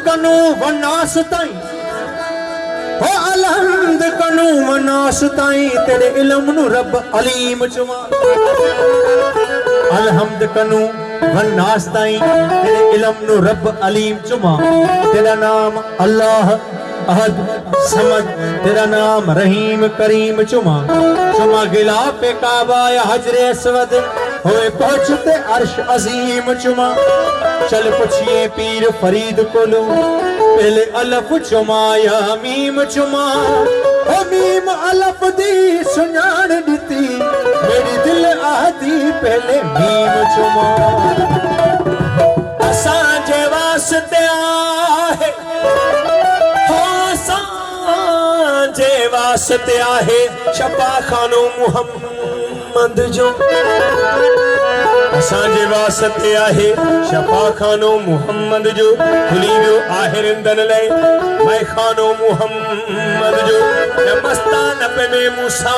कनु वनास ताई हो अलहमद कनु वनास ताई तेरे इल्म नु रब अलीम चुमा अलहमद कनु वनास ताई तेरे इल्म नु रब अलीम चुमा तेरा नाम अल्लाह अहद समद तेरा नाम रहीम करीम चुमा चुमा गिलाफे काबा या हजरे अस्वद होए पहुंचते अर्श अजीम चुमा चल पुछिए पीर फरीद कोलो पहले अलफ चुमा या मीम चुमा ओ मीम अलफ दी सुनान दिती मेरी दिल आदी पहले मीम चुमा असांजे वास्ते आहे हो असांजे वास्ते आहे छपा खानो मुहम्मद जो असांजे वास्ते आहे शफा खानो मुहम्मद जो खुली वियो आहिरंदन लय मैं खानो मुहम्मद जो नमस्तान पे में मूसा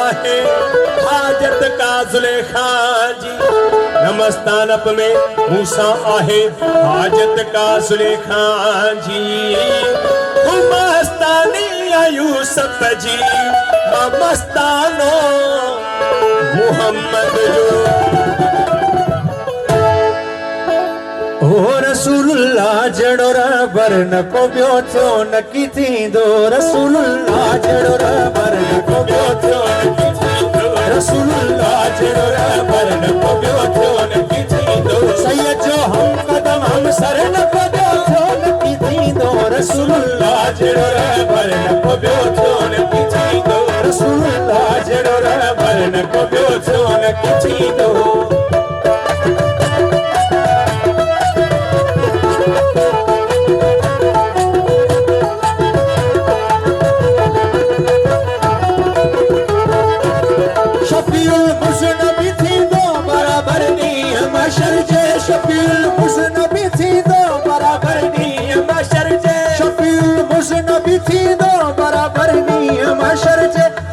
आहे हाजत का जुलेखा जी नमस्तान पे में मूसा आहे हाजत का जुलेखा जी मस्तानी यूसुफ जी मस्तानो मुहम्मद जो ओ रसूलुल्लाह जड़ो रबर न को ब्यो थो न की थींदो रसूलुल्लाह जड़ो रबर न को ब्यो थो न की थींदो रसूलुल्लाह जड़ो रबर न को ब्यो थो न की थींदो सैयद जो हम कदम हम सर न को ब्यो थो न की थींदो रसूलुल्लाह जड़ो रबर न को ब्यो थो न की थींदो रसूलुल्लाह जड़ो रबर न को ब्यो थो न की थींदो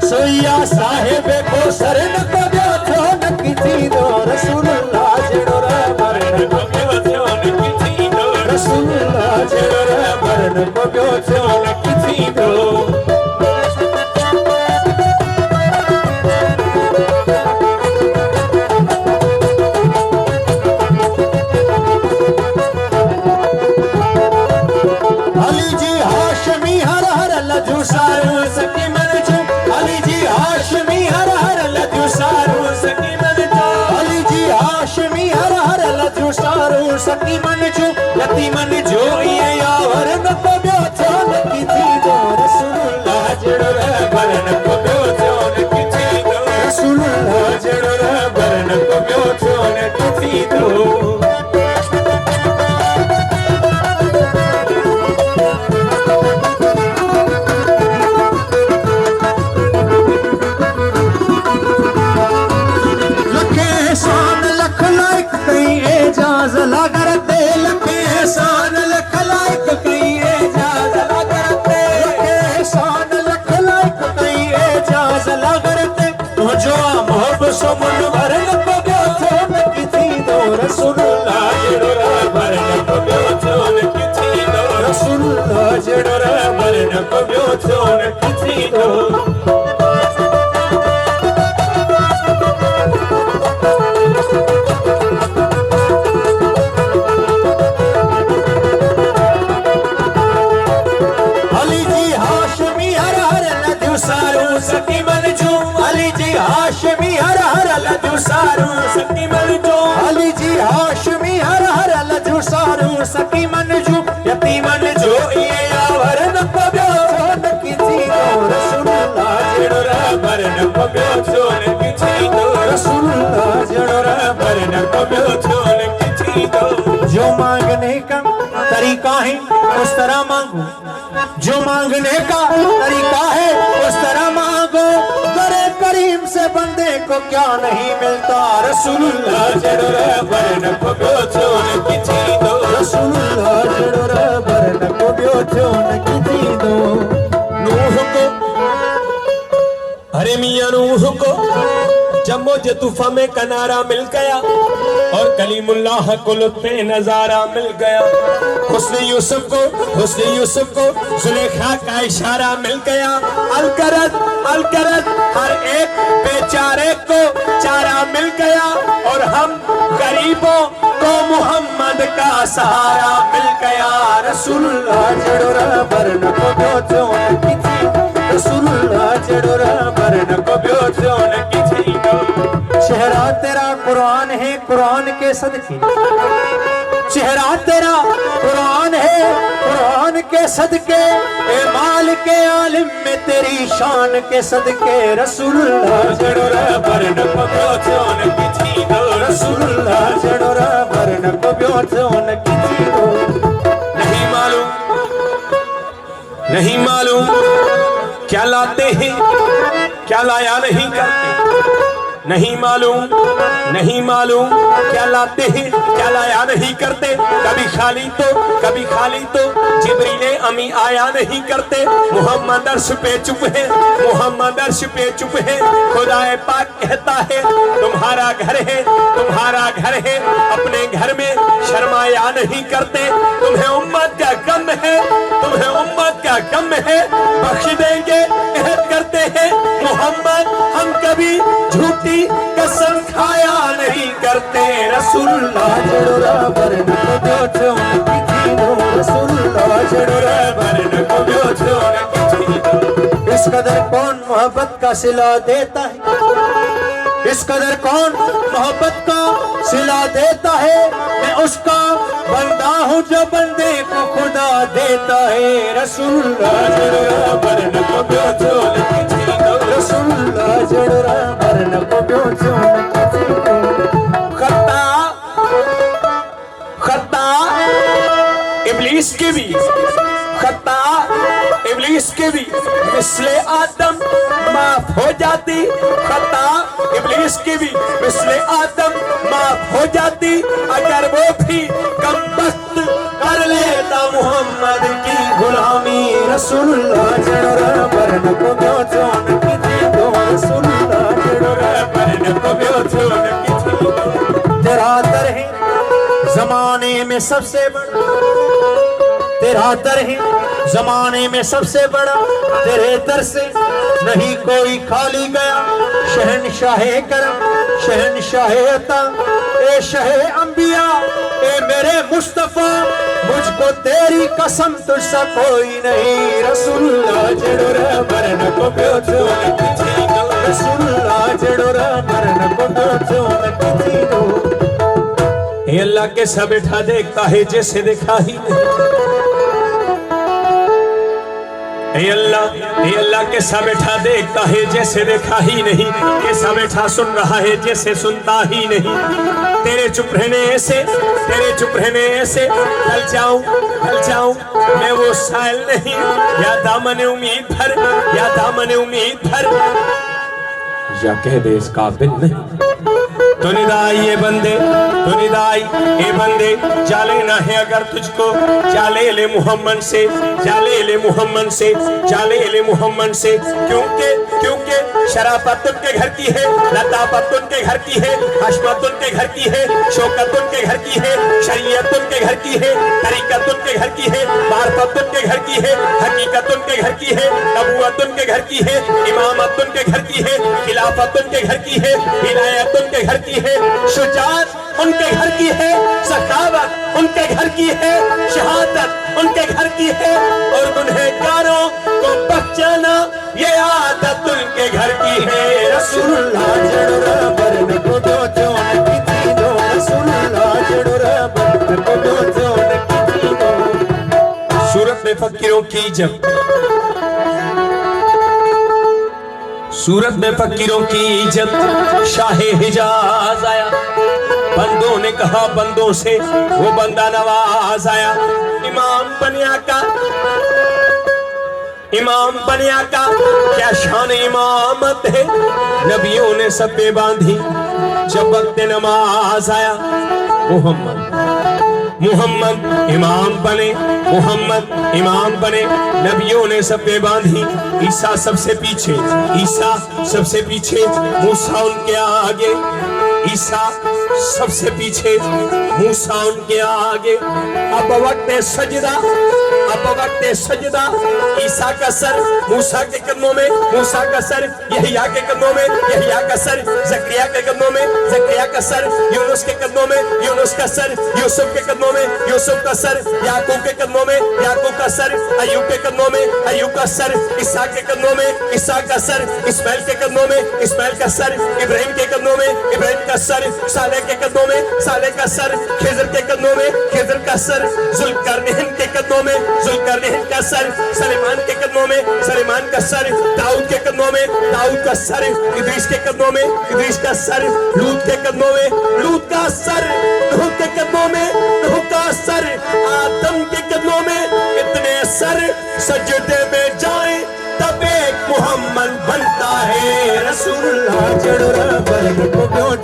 सोया साहिब को सर न को ब्यो थो न की थींदो रसूलुल्लाह जड़ो रबर न को ब्यो थो न की थींदो रसूलुल्लाह जड़ो रबर न को ब्यो थो न की थींदो अली जी हाशमी हर हर लजू सारू सकी मन जो अली जी हाशमी हर हर लजू सारू सकी मन जो अली जी हाशमी हर हर लजू सारू सकी मन जो यती मन जो ये यावर न को ब्यो थो न की थींदो रसूलुल्लाह जड़ो रबर न को ब्यो थो न की थींदो रसूलुल्लाह जड़ो रबर न को ब्यो थो न की थींदो रसूलुल्लाह जड़ो रबर न को ब्यो थो न की थींदो रसूलुल्लाह जड़ो रबर न को ब्यो थो न की थींदो अली जी हाशमी हर हर लजू सारू सकी मन जो अली जी हाशमी हर हर लजू सारू सकी मन जो अली जी हाशमी हर हर लजू सारू सकी मन जो यती मन जो ये यावर न को ब्यो थो न की थींदो रसूलुल्लाह जड़ो रबर न को ब्यो थो न की थींदो रसूलुल्लाह जड़ो रबर न को ब्यो थो न की थींदो जो मांगने का तरीका है उस तरह मांगो जो मांगने का तरीका है उस तरह मांगो करे करीम से बंदे को क्या नहीं मिलता रसूलुल्लाह जड़ो रबर न को ब्यो थो न की थींदो रसूलुल्लाह जड़ो रबर न को ब्यो थो न की थींदो नूह को अरे मियां नूह को जब मुझे तूफा में कनारा मिल गया और कलीमुल्लाह को लुत्फ़े नजारा मिल गया। हुस्न यूसुफ को जुलेखा का इशारा मिल गया। अलकरत हर एक बेचारे को चारा मिल गया और हम गरीबों को मोहम्मद का सहारा मिल गया। रसूलुल्लाह जड़ोरा बरन को ब्योचोन किसी, रसूलुल्लाह जड़ोरा बरन को ब्योचोन किसी। चेहरा तेरा कुरान है, कुरान के सदके चेहरा तेरा कुरान है, कुरान के सदके ए माल के आलिम में तेरी शान के सदके। रसूलुल्लाह जड़ोरा बरन को ब्योचोन किसी, रसूलुल्लाह जड़ोरा बरन को ब्योचोन किसी। नहीं मालूम क्या लाते हैं, क्या लाया नहीं करते। नहीं मालूम क्या लाते हैं, क्या लाया नहीं करते। कभी खाली तो जिब्रीले अमी आया नहीं करते। मोहम्मद अर्श पे चुप है, मोहम्मद अर्श पे चुप है। खुदाए पाक कहता है तुम्हारा घर है, अपने घर में शर्माया नहीं करते। तुम्हें उम्मत का गम है, बख्श देंगे कहत करते हैं मोहम्मद हम कभी झूठी कसम खाया नहीं करते। रसूलुल्लाह जड़ोरा बरन को ब्योचोन किसी, रसूलुल्लाह जड़ोरा बरन को ब्योचोन किसी। इस कदर कौन मोहब्बत का सिला देता है, इस कदर कौन मोहब्बत का सिला देता है। मैं उसका बंदा हूँ जो बंदे को खुदा देता है। रसूलुल्लाह जड़ोरा बरन को ब्योचोन किसी, रसूलुल्लाह जड़ोरा बरन को ब्योचोन किसी। खता इब्लीस के भी मिसले आदम माफ हो जाती। खता इब्लीस की भी मिसले आदम माफ हो जाती अगर वो भी कमबख्त कर लेता मुहम्मद की गुलामी। रसूलुल्लाह जड़ोरा बरन को ब्योचोन किसी, रसूलुल्लाह जड़ोरा बरन को ब्योचोन किसी। तेरा दर है जमाने में सबसे बड़ा, तेरा दर है जमाने में सबसे बड़ा। तेरे दर से नहीं कोई खाली गया। शहनशाहे करम, शहनशाहे अता, ए शहे अंबिया, ए मेरे मुस्तफा, मुझको तेरी कसम तुझसा कोई नहीं। रसूलुल्लाह जड़ोरा बरन को ब्योचोन किसी, रसूलुल्लाह जड़ोरा बरन को ब्योचोन किसी। ये अल्लाह के सब बैठा देखता है जैसे देखा ही नहीं। ये अल्लाह के सब बैठा देखता है जैसे देखा ही नहीं। ये सब बैठा सुन रहा है जैसे सुनता ही नहीं। तेरे चुप रहने ऐसे कल जाऊं मैं वो साइल नहीं। या दामन उम्मीद भर या कह दे इस काबिल नहीं। तो निदाई ये बंदे जाले ना है अगर तुझको, जाले ले मोहम्मद से क्योंकि शराफत उनके घर की है, लताफत उनके घर की है, हशमत उनके घर की है, शौकत उनके घर की है, शरीयत उनके घर की है, तरीकत उनके घर की है, मार्फत उनके घर की है, हकीकत उनके घर की है, नबूवत उनके घर की है, इमामत उनके घर की है, खिलाफत उनके घर की है, हिदायत उनके घर की है, शुजाअत उनके घर की है, सखावत उनके घर की है, शहादत उनके घर की है और गुनहगारों को बख्शना ये आदत उनके घर की है। रसूलुल्लाह जड़ोरा बरन को ब्योचोन किसी, रसूलुल्लाह जड़ोरा बरन को ब्योचोन किसी। सूरत में फकीरों की इज्जत शाहे हिजाज आया। बंदों ने कहा बंदों से वो बंदा नवाज आया। इमाम बनिया का क्या शान इमामत है। नबियों ने सब पे बांधी जब वक्त नमाज आया। मोहम्मद इमाम बने, मोहम्मद इमाम बने। नबियों ने सफ़े बांधी, ईसा सबसे पीछे, ईसा सबसे पीछे, मूसा उनके आगे, ईसा सबसे पीछे, मूसा उनके आगे। अब वक्त सजदा, अब वक्त सजदा। ईसा का सर मूसा के कदमों में, मूसा का सर यहया के कदमों में, यहया का सर जकरिया के कदमों में, जकरिया का सर यूनुस के कदमों में, यूनुस का सर यूसुफ के कदमों में, यूसुफ का सर याकूब के कदमों में, याकूब का सर अय्यूब के कदमों में, अय्यूब का सर इसहाक के कदमों में, इसहाक का सर इस्माइल के कदमों में, इस्माइल का सर इब्राहिम के कदमों में, इब्राहिम का सर सालेह के कदमों में, सालेह का सर खिज़र के कदमों में, खिज़र का सर जुल्करनैन के कदमों में, जुल्करनैन का सर सलेमान के कदमों में, सलेमान का सर दाऊद के कदमों में, दाऊद का सर इद्रीस के कदमों में, इद्रीस का सर लूत के कदमों में, लूत का सर नूह के कदमों में, नूह का सर आदम के कदमों में। इतने सर सजदे में जाए तब एक मोहम्मद बनता है रसूलुल्लाह। चढ़ो रबर को